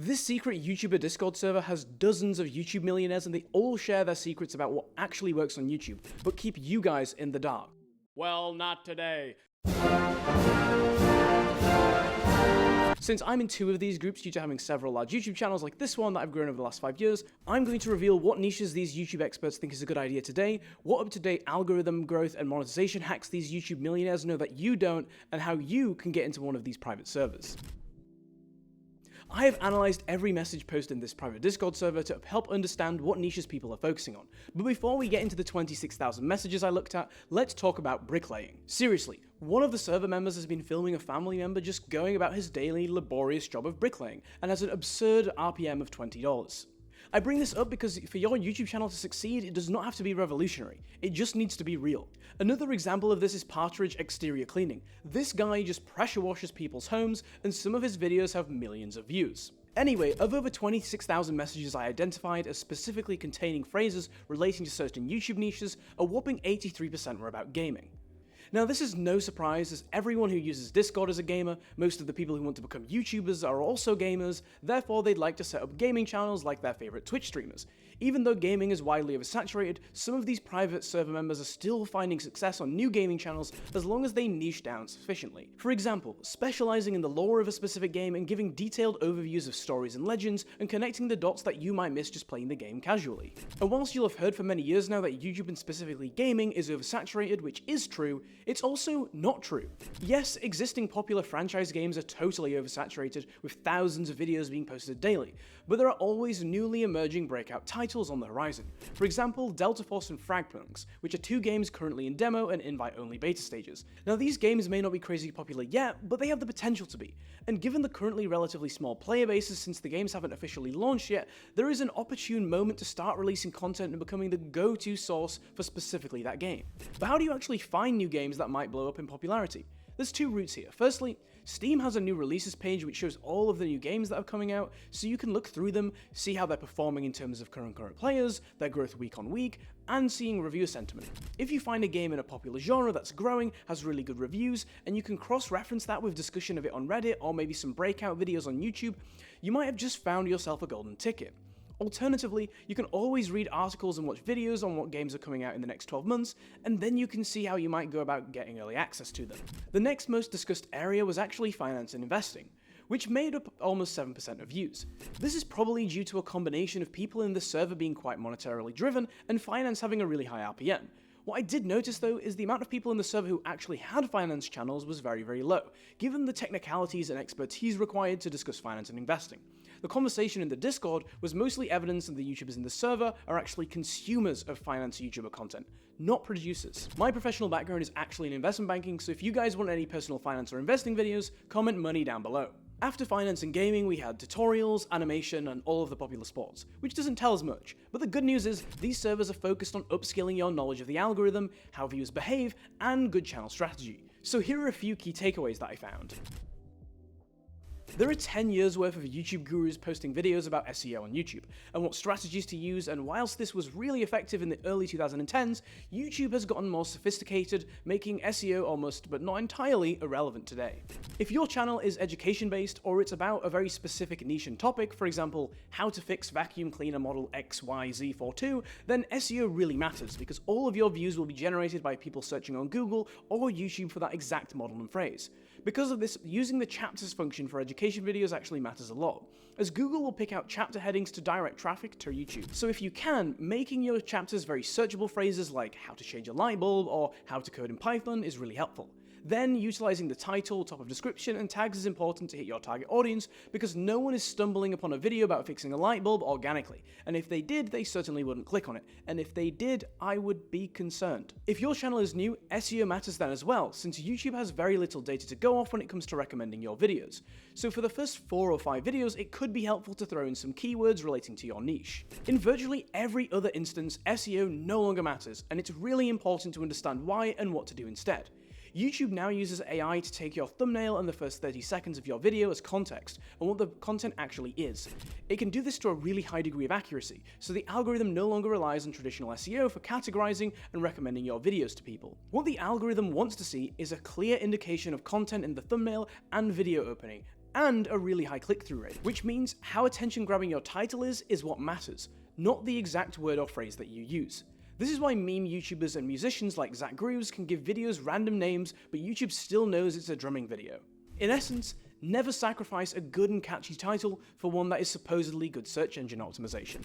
This secret YouTuber Discord server has dozens of YouTube millionaires and they all share their secrets about what actually works on YouTube, but keep you guys in the dark. Well, not today. Since I'm in two of these groups due to having several large YouTube channels like this one that I've grown over the last 5 years, I'm going to reveal what niches these YouTube experts think is a good idea today, what up-to-date algorithm growth and monetization hacks these YouTube millionaires know that you don't, and how you can get into one of these private servers. I have analysed every message posted in this private Discord server to help understand what niches people are focusing on. But before we get into the 26,000 messages I looked at, let's talk about bricklaying. Seriously, one of the server members has been filming a family member just going about his daily laborious job of bricklaying, and has an absurd RPM of $20. I bring this up because for your YouTube channel to succeed, it does not have to be revolutionary, it just needs to be real. Another example of this is Partridge exterior cleaning. This guy just pressure washes people's homes, and some of his videos have millions of views. Anyway, of over 26,000 messages I identified as specifically containing phrases relating to certain YouTube niches, a whopping 83% were about gaming. Now this is no surprise, as everyone who uses Discord is a gamer, most of the people who want to become YouTubers are also gamers, therefore they'd like to set up gaming channels like their favourite Twitch streamers. Even though gaming is widely oversaturated, some of these private server members are still finding success on new gaming channels as long as they niche down sufficiently. For example, specialising in the lore of a specific game and giving detailed overviews of stories and legends, and connecting the dots that you might miss just playing the game casually. And whilst you'll have heard for many years now that YouTube and specifically gaming is oversaturated, which is true, it's also not true. Yes, existing popular franchise games are totally oversaturated, with thousands of videos being posted daily, but there are always newly emerging breakout titles on the horizon. For example, Delta Force and Fragpunks, which are two games currently in demo and invite-only beta stages. Now these games may not be crazy popular yet, but they have the potential to be, and given the currently relatively small player bases since the games haven't officially launched yet, there is an opportune moment to start releasing content and becoming the go-to source for specifically that game. But how do you actually find new games that might blow up in popularity? There's two routes here. Firstly, Steam has a new releases page which shows all of the new games that are coming out, so you can look through them, see how they're performing in terms of current players, their growth week on week, and seeing reviewer sentiment. If you find a game in a popular genre that's growing, has really good reviews, and you can cross-reference that with discussion of it on Reddit or maybe some breakout videos on YouTube, you might have just found yourself a golden ticket. Alternatively, you can always read articles and watch videos on what games are coming out in the next 12 months, and then you can see how you might go about getting early access to them. The next most discussed area was actually finance and investing, which made up almost 7% of views. This is probably due to a combination of people in the server being quite monetarily driven and finance having a really high RPM. What I did notice though is the amount of people in the server who actually had finance channels was very, very low, given the technicalities and expertise required to discuss finance and investing. The conversation in the Discord was mostly evidence that the YouTubers in the server are actually consumers of finance YouTuber content, not producers. My professional background is actually in investment banking, so if you guys want any personal finance or investing videos, comment money down below. After finance and gaming, we had tutorials, animation, and all of the popular sports, which doesn't tell us much, but the good news is these servers are focused on upskilling your knowledge of the algorithm, how viewers behave, and good channel strategy. So here are a few key takeaways that I found. There are 10 years worth of YouTube gurus posting videos about SEO on YouTube, and what strategies to use, and whilst this was really effective in the early 2010s, YouTube has gotten more sophisticated, making SEO almost, but not entirely, irrelevant today. If your channel is education-based, or it's about a very specific niche and topic, for example, how to fix vacuum cleaner model XYZ42, then SEO really matters, because all of your views will be generated by people searching on Google or YouTube for that exact model and phrase. Because of this, using the chapters function for education videos actually matters a lot, as Google will pick out chapter headings to direct traffic to YouTube. So if you can, making your chapters very searchable phrases like how to change a light bulb or how to code in Python is really helpful. Then, utilizing the title, top of description, and tags is important to hit your target audience, because no one is stumbling upon a video about fixing a light bulb organically, and if they did, they certainly wouldn't click on it, and if they did, I would be concerned. If your channel is new, SEO matters then as well, since YouTube has very little data to go off when it comes to recommending your videos. So for the first 4 or 5 videos, it could be helpful to throw in some keywords relating to your niche. In virtually every other instance, SEO no longer matters, and it's really important to understand why and what to do instead. YouTube now uses AI to take your thumbnail and the first 30 seconds of your video as context, and what the content actually is. It can do this to a really high degree of accuracy, so the algorithm no longer relies on traditional SEO for categorizing and recommending your videos to people. What the algorithm wants to see is a clear indication of content in the thumbnail and video opening, and a really high click-through rate, which means how attention-grabbing your title is what matters, not the exact word or phrase that you use. This is why meme YouTubers and musicians like Zach Grooves can give videos random names, but YouTube still knows it's a drumming video. In essence, never sacrifice a good and catchy title for one that is supposedly good search engine optimization.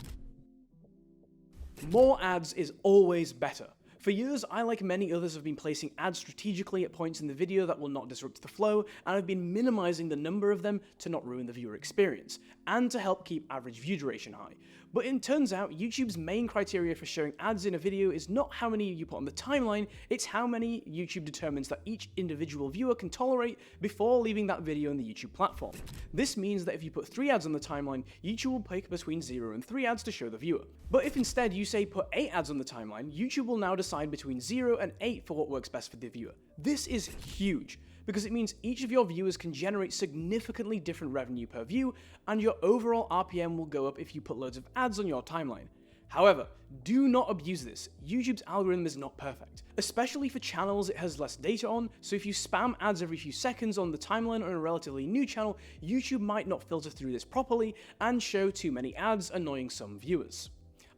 More ads is always better. For years, I, like many others, have been placing ads strategically at points in the video that will not disrupt the flow, and I've been minimizing the number of them to not ruin the viewer experience, and to help keep average view duration high. But it turns out YouTube's main criteria for showing ads in a video is not how many you put on the timeline, it's how many YouTube determines that each individual viewer can tolerate before leaving that video on the YouTube platform. This means that if you put 3 ads on the timeline, YouTube will pick between 0 and 3 ads to show the viewer. But if instead you say put 8 ads on the timeline, YouTube will now decide between 0 and 8 for what works best for the viewer. This is huge, because it means each of your viewers can generate significantly different revenue per view, and your overall RPM will go up if you put loads of ads on your timeline. However, do not abuse this. YouTube's algorithm is not perfect. Especially for channels it has less data on, so if you spam ads every few seconds on the timeline on a relatively new channel, YouTube might not filter through this properly and show too many ads, annoying some viewers.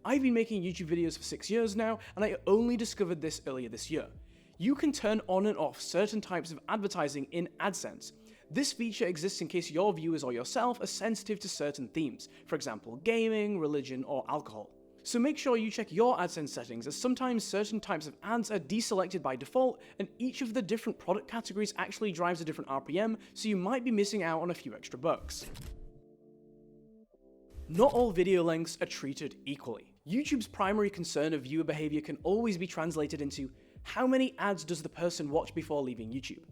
I've been making YouTube videos for 6 years now, and I only discovered this earlier this year. You can turn on and off certain types of advertising in AdSense. This feature exists in case your viewers or yourself are sensitive to certain themes, for example gaming, religion, or alcohol. So make sure you check your AdSense settings, as sometimes certain types of ads are deselected by default, and each of the different product categories actually drives a different RPM, so you might be missing out on a few extra bucks. Not all video lengths are treated equally. YouTube's primary concern of viewer behavior can always be translated into how many ads does the person watch before leaving YouTube.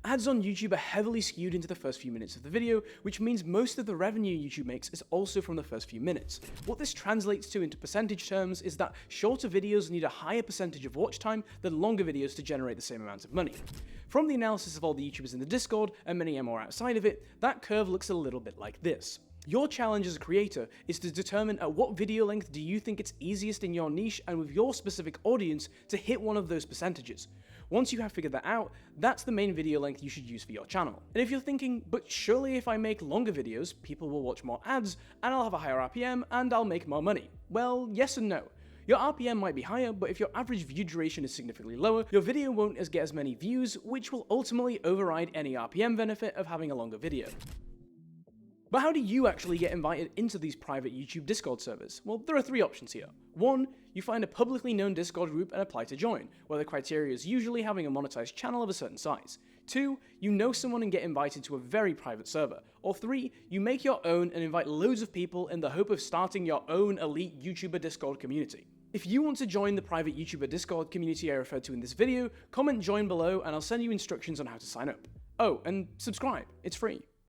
Ads on YouTube are heavily skewed into the first few minutes of the video, which means most of the revenue YouTube makes is also from the first few minutes. What this translates to into percentage terms is that shorter videos need a higher percentage of watch time than longer videos to generate the same amount of money. From the analysis of all the YouTubers in the Discord, and many more outside of it, that curve looks a little bit like this. Your challenge as a creator is to determine at what video length do you think it's easiest in your niche and with your specific audience to hit one of those percentages. Once you have figured that out, that's the main video length you should use for your channel. And if you're thinking, but surely if I make longer videos, people will watch more ads, and I'll have a higher RPM, and I'll make more money. Well, yes and no. Your RPM might be higher, but if your average view duration is significantly lower, your video won't get as many views, which will ultimately override any RPM benefit of having a longer video. But how do you actually get invited into these private YouTube Discord servers? Well, there are 3 options here. 1, you find a publicly known Discord group and apply to join, where the criteria is usually having a monetized channel of a certain size. 2, you know someone and get invited to a very private server. Or 3, you make your own and invite loads of people in the hope of starting your own elite YouTuber Discord community. If you want to join the private YouTuber Discord community I referred to in this video, comment join below and I'll send you instructions on how to sign up. Oh, and subscribe, it's free.